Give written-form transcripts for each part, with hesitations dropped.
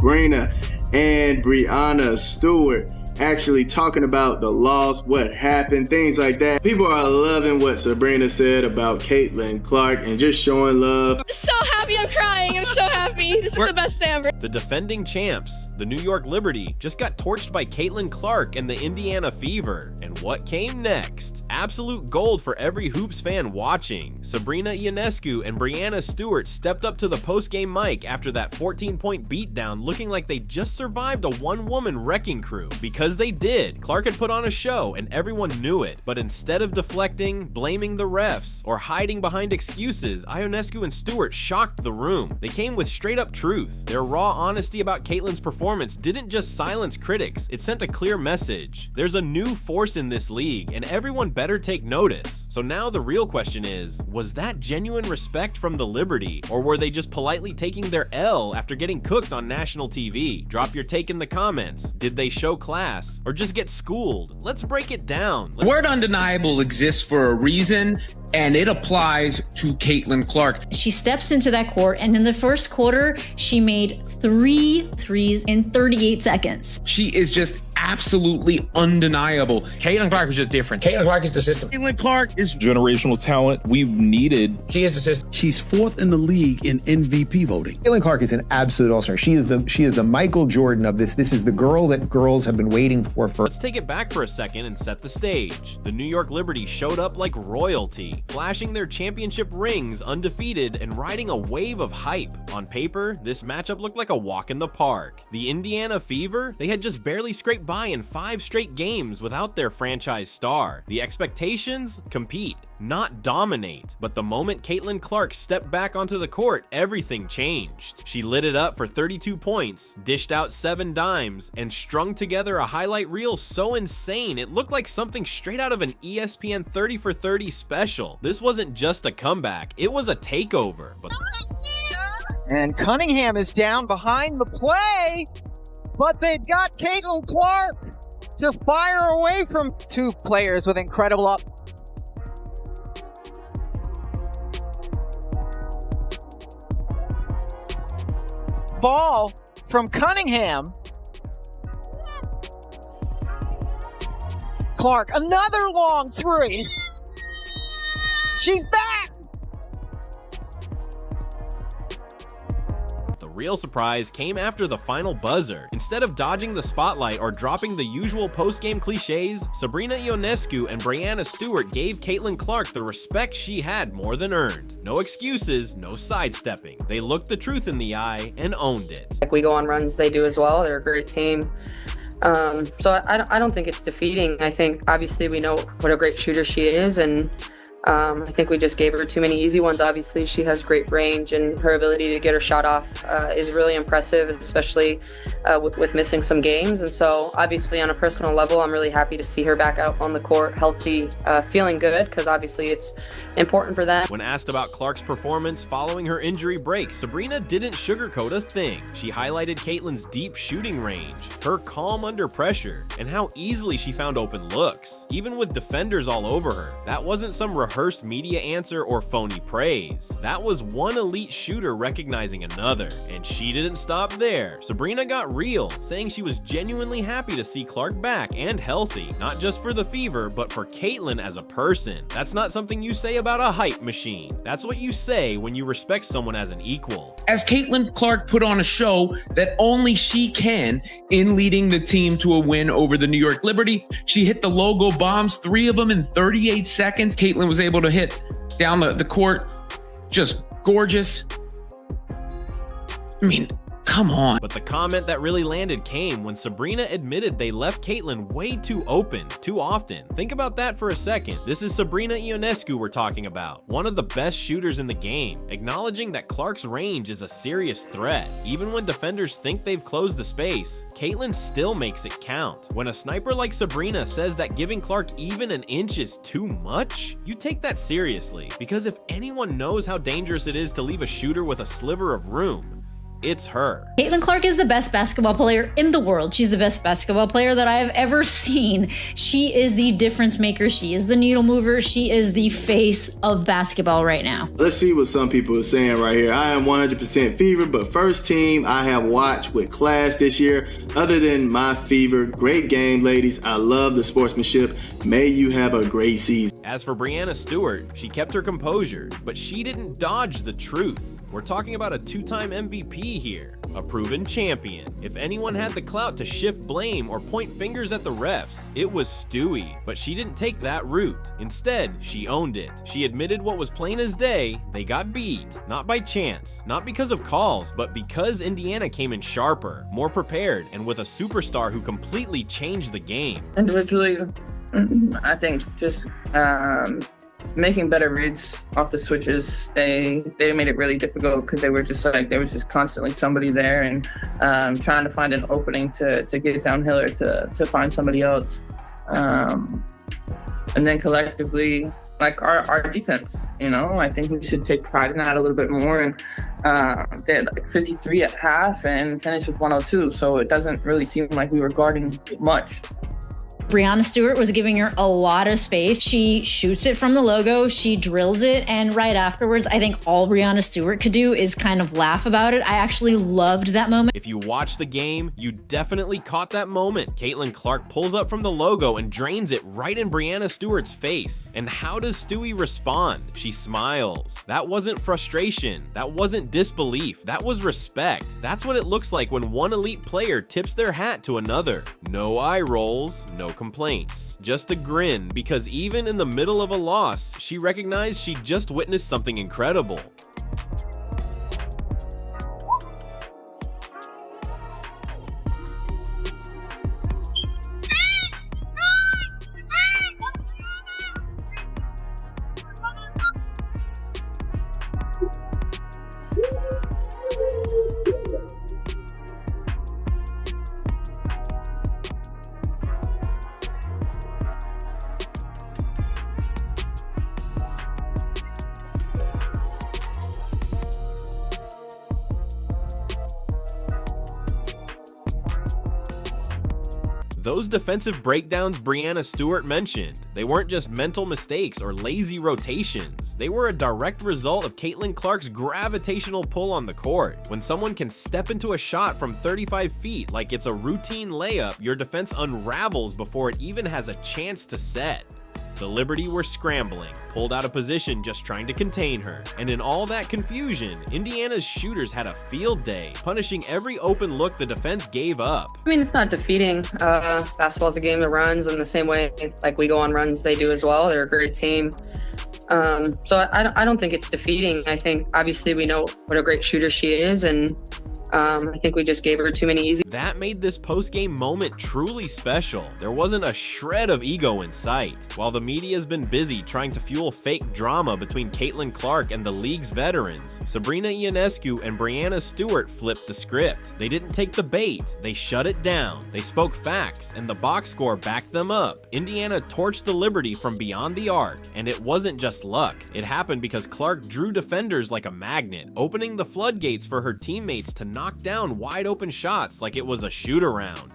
Sabrina and Brianna Stewart actually talking about the loss, what happened, things like that. People are loving what Sabrina said about Caitlin Clark and just showing love. I'm so happy, I'm crying. I'm so happy. This is the best day ever. The defending champs, the New York Liberty, just got torched by Caitlin Clark and the Indiana Fever. And what came next? Absolute gold for every Hoops fan watching. Sabrina Ionescu and Brianna Stewart stepped up to the post-game mic after that 14-point beatdown, looking like they just survived a one-woman wrecking crew. Because they did. Clark had put on a show and everyone knew it. But instead of deflecting, blaming the refs, or hiding behind excuses, Ionescu and Stewart shocked the room. They came with straight-up truth. Their raw honesty about Caitlin's performance didn't just silence critics, it sent a clear message. There's a new force in this league, and everyone better take notice. So now the real question is, was that genuine respect from the Liberty, or were they just politely taking their L after getting cooked on national TV? Drop your take in the comments. Did they show class, or just get schooled? Let's break it down. The word undeniable exists for a reason, and it applies to Caitlin Clark. She steps into that court, and in the first quarter, she made 3 threes in 38 seconds. She is just absolutely undeniable. Caitlin Clark was just different. Caitlin Clark is the system. Caitlin Clark is generational talent we've needed. She is the system. She's 4th in the league in MVP voting. Caitlin Clark is an absolute all-star. She is the Michael Jordan of this. This is the girl that girls have been waiting for. Let's take it back for a second and set the stage. The New York Liberty showed up like royalty, flashing their championship rings undefeated and riding a wave of hype. On paper, this matchup looked like a walk in the park. The Indiana Fever, they had just barely scraped by in 5 straight games without their franchise star. The expectations? Compete, not dominate. But the moment Caitlin Clark stepped back onto the court, everything changed. She lit it up for 32 points, dished out 7 dimes, and strung together a highlight reel so insane it looked like something straight out of an ESPN 30 for 30 special. This wasn't just a comeback, it was a takeover. And Cunningham is down behind the play, but they've got Caitlin Clark to fire away from 2 players with incredible up. Ball from Cunningham. Clark, another long 3. She's back! The real surprise came after the final buzzer. Instead of dodging the spotlight or dropping the usual post-game cliches, Sabrina Ionescu and Brianna Stewart gave Caitlin Clark the respect she had more than earned. No excuses, no sidestepping. They looked the truth in the eye and owned it. We go on runs, they do as well. They're a great team. So I don't think it's defeating. I think obviously we know what a great shooter she is, and I think we just gave her too many easy ones. Obviously, she has great range, and her ability to get her shot off is really impressive, especially with missing some games. And so obviously on a personal level, I'm really happy to see her back out on the court, healthy, feeling good, because obviously it's important for them. When asked about Clark's performance following her injury break, Sabrina didn't sugarcoat a thing. She highlighted Caitlin's deep shooting range, her calm under pressure, and how easily she found open looks, even with defenders all over her. That wasn't some rehearsed media answer or phony praise. That was one elite shooter recognizing another, and she didn't stop there. Sabrina got real, saying she was genuinely happy to see Clark back and healthy, not just for the Fever, but for Caitlin as a person. That's not something you say about a hype machine. That's what you say when you respect someone as an equal. As Caitlin Clark put on a show that only she can in leading the team to a win over the New York Liberty, she hit the logo bombs, 3 of them in 38 seconds. Caitlin was able to hit down the court, just gorgeous. I mean, come on. But the comment that really landed came when Sabrina admitted they left Caitlin way too open, too often. Think about that for a second. This is Sabrina Ionescu we're talking about, one of the best shooters in the game, acknowledging that Clark's range is a serious threat. Even when defenders think they've closed the space, Caitlin still makes it count. When a sniper like Sabrina says that giving Clark even an inch is too much, you take that seriously, because if anyone knows how dangerous it is to leave a shooter with a sliver of room, it's her. Caitlin Clark is the best basketball player in the world. She's the best basketball player that I have ever seen. She is the difference maker. She is the needle mover. She is the face of basketball right now. Let's see what some people are saying right here. I am 100% Fever, but first team I have watched with class this year. Other than my Fever, great game, ladies. I love the sportsmanship. May you have a great season. As for Breanna Stewart, she kept her composure, but she didn't dodge the truth. We're talking about a two-time MVP here, a proven champion. If anyone had the clout to shift blame or point fingers at the refs, it was Stewie, but she didn't take that route. Instead, she owned it. She admitted what was plain as day: they got beat, not by chance, not because of calls, but because Indiana came in sharper, more prepared, and with a superstar who completely changed the game. Individually, I think just making better reads off the switches. They made it really difficult because they were just like, there was just constantly somebody there, and trying to find an opening to get downhill or to find somebody else. And then collectively, like our defense, I think we should take pride in that a little bit more. And they had like 53 at half and finished with 102, so it doesn't really seem like we were guarding much. Breanna Stewart was giving her a lot of space. She shoots it from the logo, she drills it, and right afterwards, I think all Breanna Stewart could do is kind of laugh about it. I actually loved that moment. If you watched the game, you definitely caught that moment. Caitlin Clark pulls up from the logo and drains it right in Breanna Stewart's face. And how does Stewie respond? She smiles. That wasn't frustration. That wasn't disbelief. That was respect. That's what it looks like when one elite player tips their hat to another. No eye rolls, no complaints, just a grin, because even in the middle of a loss, she recognized she just witnessed something incredible. Those defensive breakdowns Breanna Stewart mentioned, they weren't just mental mistakes or lazy rotations. They were a direct result of Caitlin Clark's gravitational pull on the court. When someone can step into a shot from 35 feet like it's a routine layup, your defense unravels before it even has a chance to set. The Liberty were scrambling, pulled out of position just trying to contain her, and in all that confusion, Indiana's shooters had a field day, punishing every open look the defense gave up. I mean, it's not defeating. Basketball's a game of runs, and the same way like we go on runs, they do as well. They're a great team. So I don't think it's defeating. I think obviously we know what a great shooter she is, and I think we just gave her too many easy. That made this post-game moment truly special. There wasn't a shred of ego in sight. While the media's been busy trying to fuel fake drama between Caitlin Clark and the league's veterans, Sabrina Ionescu and Breanna Stewart flipped the script. They didn't take the bait, they shut it down. They spoke facts, and the box score backed them up. Indiana torched the Liberty from beyond the arc, and it wasn't just luck. It happened because Clark drew defenders like a magnet, opening the floodgates for her teammates to knock down wide open shots like it was a shoot-around.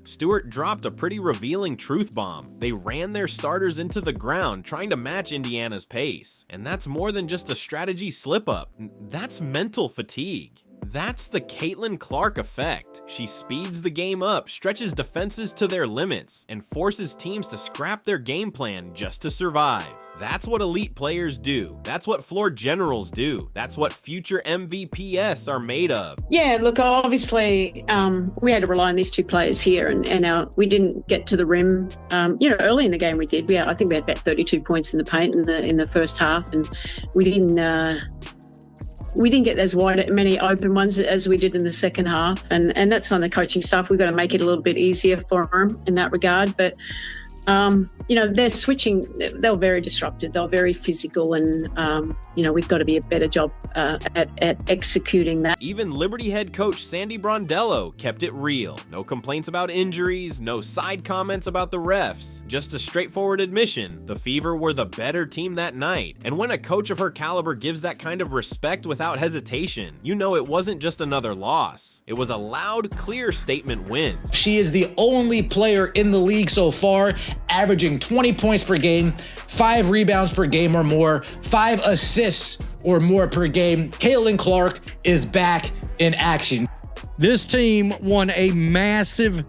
Stewart dropped a pretty revealing truth bomb. They ran their starters into the ground trying to match Indiana's pace. And that's more than just a strategy slip-up. That's mental fatigue. That's the Caitlin Clark effect. She speeds the game up, stretches defenses to their limits, and forces teams to scrap their game plan just to survive. That's what elite players do. That's what floor generals do. That's what future MVPs are made of. Yeah, look, obviously we had to rely on these two players here, and we didn't get to the rim. Early in the game we did. I think we had about 32 points in the paint in the first half, and we didn't get as many open ones as we did in the second half, and that's on the coaching staff. We've got to make it a little bit easier for them in that regard. But they're switching. They were very disruptive. They were very physical, and we've got to be a better job at executing that. Even Liberty head coach Sandy Brondello kept it real. No complaints about injuries, no side comments about the refs, just a straightforward admission. The Fever were the better team that night. And when a coach of her caliber gives that kind of respect without hesitation, you know it wasn't just another loss. It was a loud, clear statement win. She is the only player in the league so far averaging 20 points per game, 5 rebounds per game or more, 5 assists or more per game. Caitlin Clark is back in action. This team won a massive,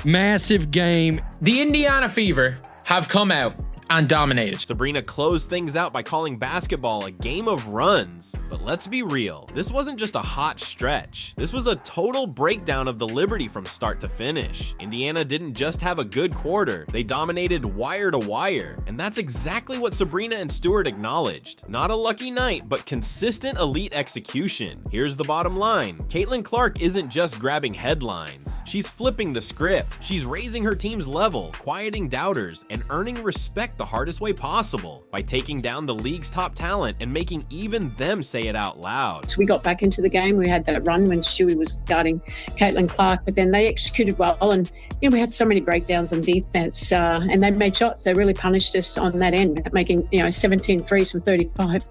massive game. The Indiana Fever have come out and dominated. Sabrina closed things out by calling basketball a game of runs. But let's be real, this wasn't just a hot stretch. This was a total breakdown of the Liberty from start to finish. Indiana didn't just have a good quarter, they dominated wire to wire. And that's exactly what Sabrina and Stewart acknowledged. Not a lucky night, but consistent elite execution. Here's the bottom line. Caitlin Clark isn't just grabbing headlines. She's flipping the script. She's raising her team's level, quieting doubters, and earning respect the hardest way possible by taking down the league's top talent and making even them say it out loud. So we got back into the game. We had that run when Stewie was guarding Caitlin Clark, but then they executed well, and we had so many breakdowns on defense, and they made shots. They really punished us on that end, making 17 threes from 35.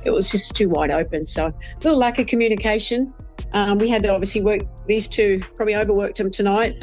It was just too wide open. So a little lack of communication. We had to obviously work these two, probably overworked them tonight.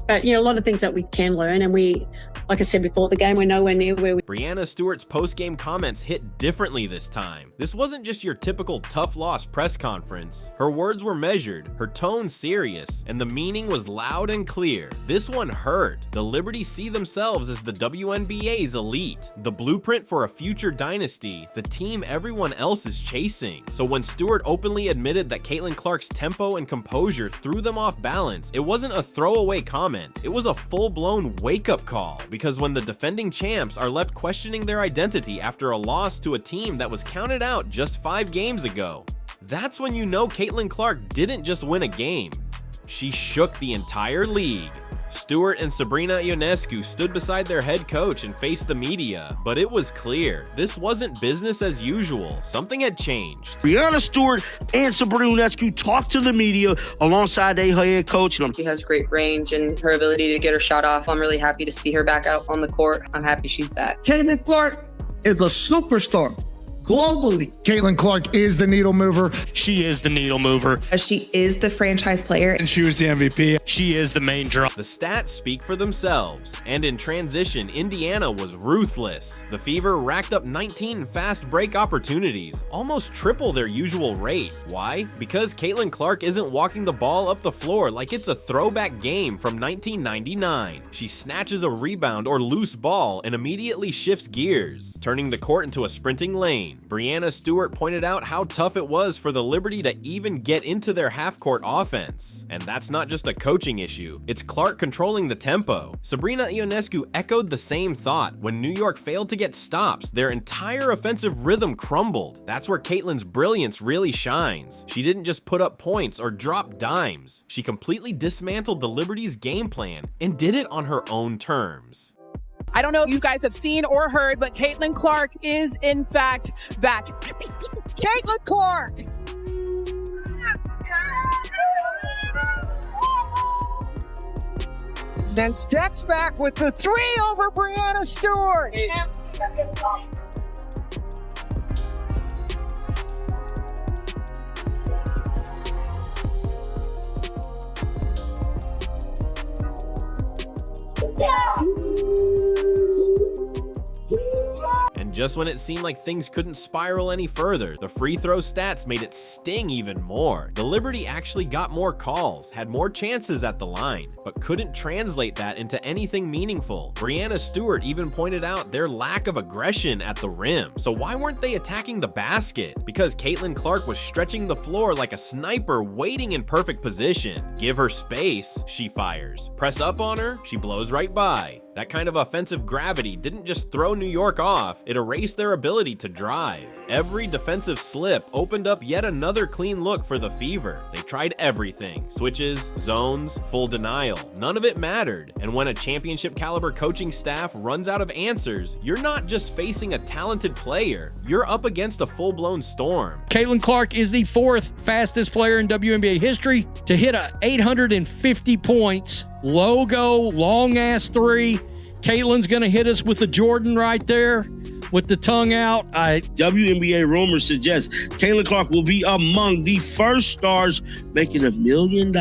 But, a lot of things that we can learn, and we, like I said before the game, we're nowhere near where we... Breanna Stewart's post-game comments hit differently this time. This wasn't just your typical tough loss press conference. Her words were measured, her tone serious, and the meaning was loud and clear. This one hurt. The Liberty see themselves as the WNBA's elite, the blueprint for a future dynasty, the team everyone else is chasing. So when Stewart openly admitted that Caitlin Clark's tempo and composure threw them off balance, it wasn't a throwaway comment. It was a full-blown wake-up call, because when the defending champs are left questioning their identity after a loss to a team that was counted out just 5 games ago, that's when you know Caitlin Clark didn't just win a game, she shook the entire league. Stewart and Sabrina Ionescu stood beside their head coach and faced the media, but it was clear this wasn't business as usual. Something had changed. Breanna Stewart and Sabrina Ionescu talked to the media alongside their head coach. She has great range and her ability to get her shot off. I'm really happy to see her back out on the court. I'm happy she's back. Caitlin Clark is a superstar. Globally, Caitlin Clark is the needle mover. She is the needle mover. She is the franchise player. And she was the MVP. She is the main draw. The stats speak for themselves, and in transition, Indiana was ruthless. The Fever racked up 19 fast break opportunities, almost triple their usual rate. Why? Because Caitlin Clark isn't walking the ball up the floor like it's a throwback game from 1999. She snatches a rebound or loose ball and immediately shifts gears, turning the court into a sprinting lane. Breanna Stewart pointed out how tough it was for the Liberty to even get into their half-court offense. And that's not just a coaching issue, it's Clark controlling the tempo. Sabrina Ionescu echoed the same thought. When New York failed to get stops, their entire offensive rhythm crumbled. That's where Caitlin's brilliance really shines. She didn't just put up points or drop dimes. She completely dismantled the Liberty's game plan and did it on her own terms. I don't know if you guys have seen or heard, but Caitlin Clark is in fact back. Caitlin Clark! Then steps back with the 3 over Breanna Stewart. And just when it seemed like things couldn't spiral any further, the free throw stats made it sting even more. The Liberty actually got more calls, had more chances at the line, but couldn't translate that into anything meaningful. Breanna Stewart even pointed out their lack of aggression at the rim. So why weren't they attacking the basket? Because Caitlin Clark was stretching the floor like a sniper waiting in perfect position. Give her space, she fires. Press up on her, she blows right by. That kind of offensive gravity didn't just throw New York off, it erased their ability to drive. Every defensive slip opened up yet another clean look for the Fever. They tried everything: switches, zones, full denial. None of it mattered. And when a championship caliber coaching staff runs out of answers, you're not just facing a talented player, you're up against a full-blown storm. Caitlin Clark is the 4th fastest player in WNBA history to hit a 850 points. Logo, long-ass three. Caitlin's going to hit us with the Jordan right there with the tongue out. WNBA rumors suggest Caitlin Clark will be among the first stars making $1 million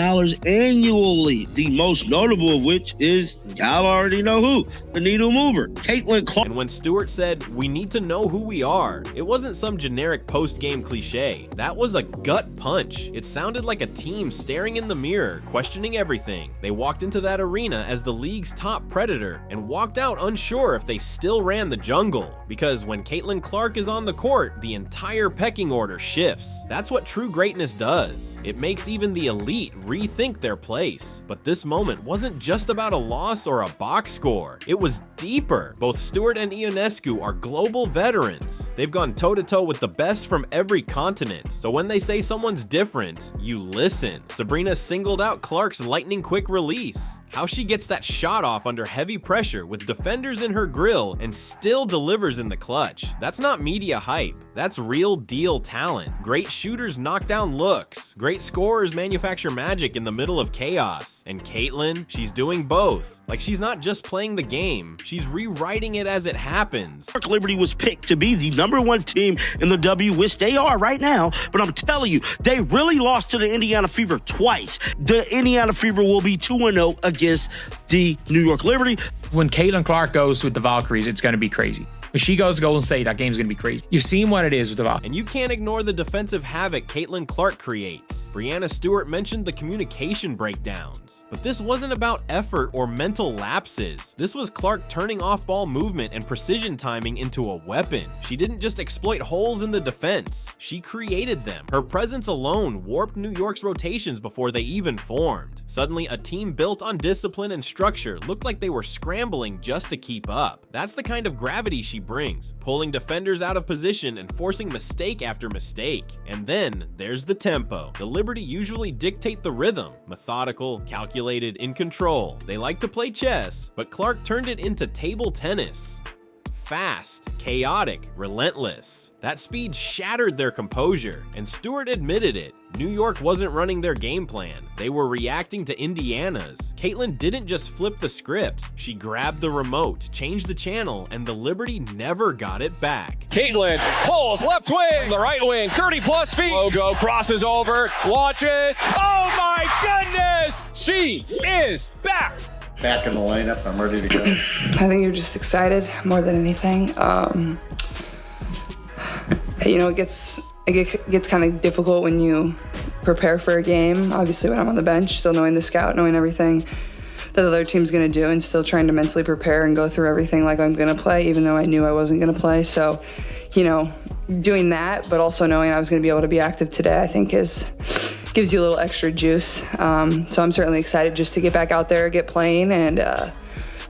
annually. The most notable of which is, y'all already know who, the needle mover, Caitlin Clark. And when Stewart said, "We need to know who we are," it wasn't some generic post-game cliche. That was a gut punch. It sounded like a team staring in the mirror, questioning everything. They walked into that arena as the league's top predator and walked out unsure if they still ran the jungle. Because when Caitlin Clark is on the court, the entire pecking order shifts. That's what true greatness does. It makes even the elite rethink their place. But this moment wasn't just about a loss or a box score. It was deeper. Both Stewart and Ionescu are global veterans. They've gone toe-to-toe with the best from every continent. So when they say someone's different, you listen. Sabrina singled out Clark's lightning-quick release. How she gets that shot off under heavy pressure with defenders in her grill and still delivers in the clutch. That's not media hype. That's real deal talent. Great shooters knock down looks. Great scorers manufacture magic in the middle of chaos. And Caitlin, she's doing both. Like, she's not just playing the game, she's rewriting it as it happens. Liberty was picked to be the #1 team in the W, which they are right now, but I'm telling you, they really lost to the Indiana Fever twice. The Indiana Fever will be 2-0 against the New York Liberty. When Caitlin Clark goes with the Valkyries, it's going to be crazy. When she goes to Golden State, that game's going to be crazy. You've seen what it is with the Valkyries. And you can't ignore the defensive havoc Caitlin Clark creates. Brianna Stewart mentioned the communication breakdowns. But this wasn't about effort or mental lapses. This was Clark turning off-ball movement and precision timing into a weapon. She didn't just exploit holes in the defense. She created them. Her presence alone warped New York's rotations before they even formed. Suddenly, a team built on discipline and structure looked like they were scrambling just to keep up. That's the kind of gravity she brings, pulling defenders out of position and forcing mistake after mistake. And then there's the tempo. The Liberty usually dictate the rhythm, methodical, calculated, in control. They like to play chess, but Clark turned it into table tennis. Fast, chaotic, relentless. That speed shattered their composure, and Stewart admitted it. New York wasn't running their game plan. They were reacting to Indiana's. Caitlin didn't just flip the script. She grabbed the remote, changed the channel, and the Liberty never got it back. Caitlin pulls left wing, the right wing, 30+ feet. Logo crosses over. Watch it. Oh my goodness! She is back. Back in the lineup, I'm ready to go. I think you're just excited more than anything. You know, it gets kind of difficult when you prepare for a game. Obviously, when I'm on the bench, still knowing the scout, knowing everything that the other team's going to do, and still trying to mentally prepare and go through everything like I'm going to play, even though I knew I wasn't going to play. So, you know, doing that, but also knowing I was going to be able to be active today, I think gives you a little extra juice. So I'm certainly excited just to get back out there, get playing, and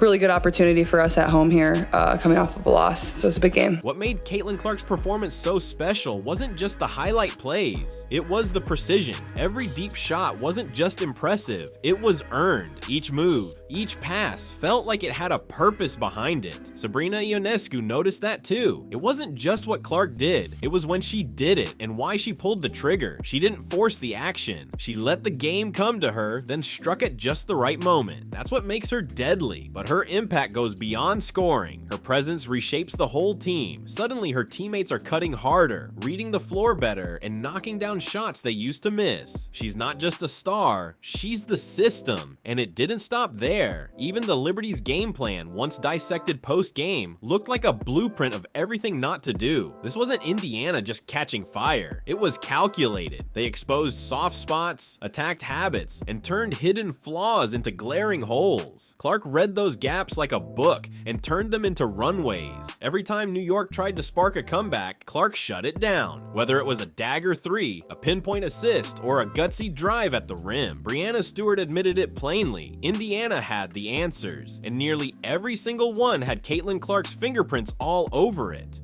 really good opportunity for us at home here, coming off of a loss. So it's a big game. What made Caitlin Clark's performance so special wasn't just the highlight plays. It was the precision. Every deep shot wasn't just impressive. It was earned. Each move, each pass felt like it had a purpose behind it. Sabrina Ionescu noticed that too. It wasn't just what Clark did. It was when she did it and why she pulled the trigger. She didn't force the action. She let the game come to her, then struck at just the right moment. That's what makes her deadly. But her impact goes beyond scoring. Her presence reshapes the whole team. Suddenly, her teammates are cutting harder, reading the floor better, and knocking down shots they used to miss. She's not just a star, she's the system. And it didn't stop there. Even the Liberty's game plan, once dissected post-game, looked like a blueprint of everything not to do. This wasn't Indiana just catching fire. It was calculated. They exposed soft spots, attacked habits, and turned hidden flaws into glaring holes. Clark read those gaps like a book and turned them into runways. Every time New York tried to spark a comeback, Clark shut it down. Whether it was a dagger 3, a pinpoint assist, or a gutsy drive at the rim, Breanna Stewart admitted it plainly. Indiana had the answers, and nearly every single one had Caitlin Clark's fingerprints all over it.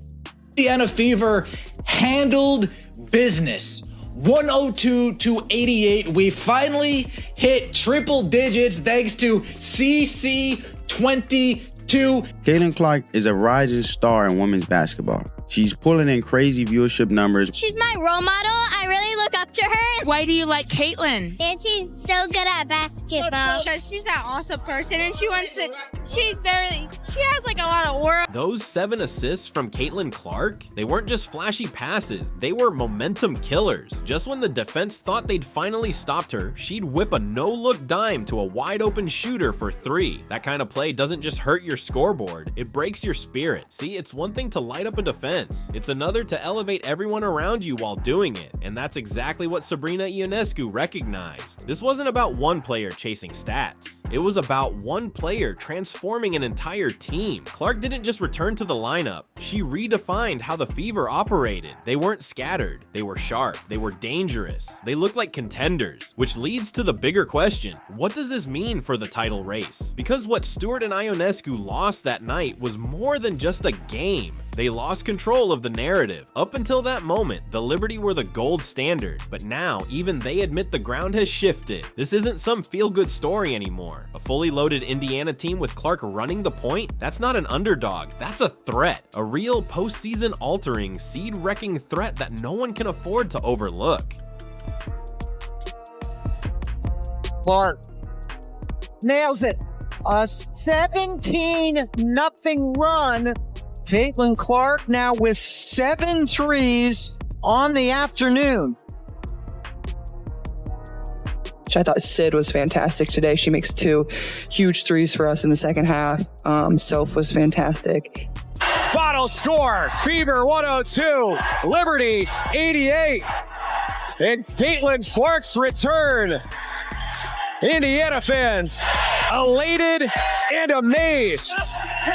Indiana Fever handled business. 102-88. We finally hit triple digits thanks to CC22. Caitlin Clark is a rising star in women's basketball. She's pulling in crazy viewership numbers. She's my role model. I really look up to her. Why do you like Caitlin? And she's so good at basketball. Because she's that awesome person and she has like a lot of aura. Those 7 assists from Caitlin Clark, they weren't just flashy passes, they were momentum killers. Just when the defense thought they'd finally stopped her, she'd whip a no-look dime to a wide-open shooter for 3. That kind of play doesn't just hurt your scoreboard, it breaks your spirit. See, it's one thing to light up a defense, it's another to elevate everyone around you while doing it, and that's exactly what Sabrina Ionescu recognized. This wasn't about one player chasing stats, it was about one player transforming an entire team. Clark didn't just return to the lineup, she redefined how the Fever operated. They weren't scattered, they were sharp, they were dangerous, they looked like contenders, which leads to the bigger question, what does this mean for the title race? Because what Stewart and Ionescu lost that night was more than just a game. They lost control of the narrative. Up until that moment, the Liberty were the gold standard, but now even they admit the ground has shifted. This isn't some feel-good story anymore. A fully loaded Indiana team with Clark running the point? That's not an underdog, that's a threat. A real postseason altering, seed-wrecking threat that no one can afford to overlook. Clark nails it. A 17-0 run. Caitlin Clark now with 7 threes on the afternoon. I thought Sid was fantastic today. She makes 2 huge threes for us in the second half. Soph was fantastic. Final score, Fever 102, Liberty 88. And Caitlin Clark's return. Indiana fans, elated and amazed.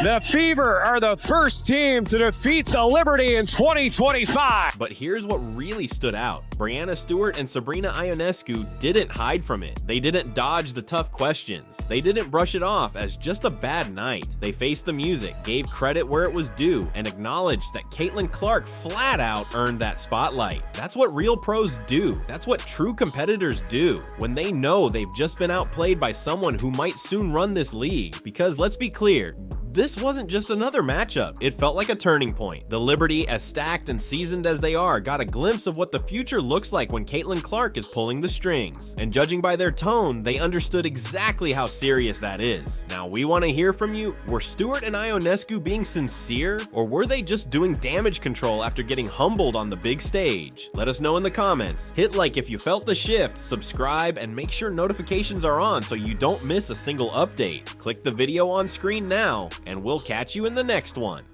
The Fever are the first team to defeat the Liberty in 2025. But here's what really stood out. Breanna Stewart and Sabrina Ionescu didn't hide from it. They didn't dodge the tough questions. They didn't brush it off as just a bad night. They faced the music, gave credit where it was due, and acknowledged that Caitlin Clark flat out earned that spotlight. That's what real pros do. That's what true competitors do when they know they've just been outplayed by someone who might soon run this league. Because let's be clear, this wasn't just another matchup. It felt like a turning point. The Liberty, as stacked and seasoned as they are, got a glimpse of what the future looks like when Caitlin Clark is pulling the strings. And judging by their tone, they understood exactly how serious that is. Now, we want to hear from you. Were Stewart and Ionescu being sincere, or were they just doing damage control after getting humbled on the big stage? Let us know in the comments. Hit like if you felt the shift, subscribe, and make sure notifications are on so you don't miss a single update. Click the video on screen now, and we'll catch you in the next one.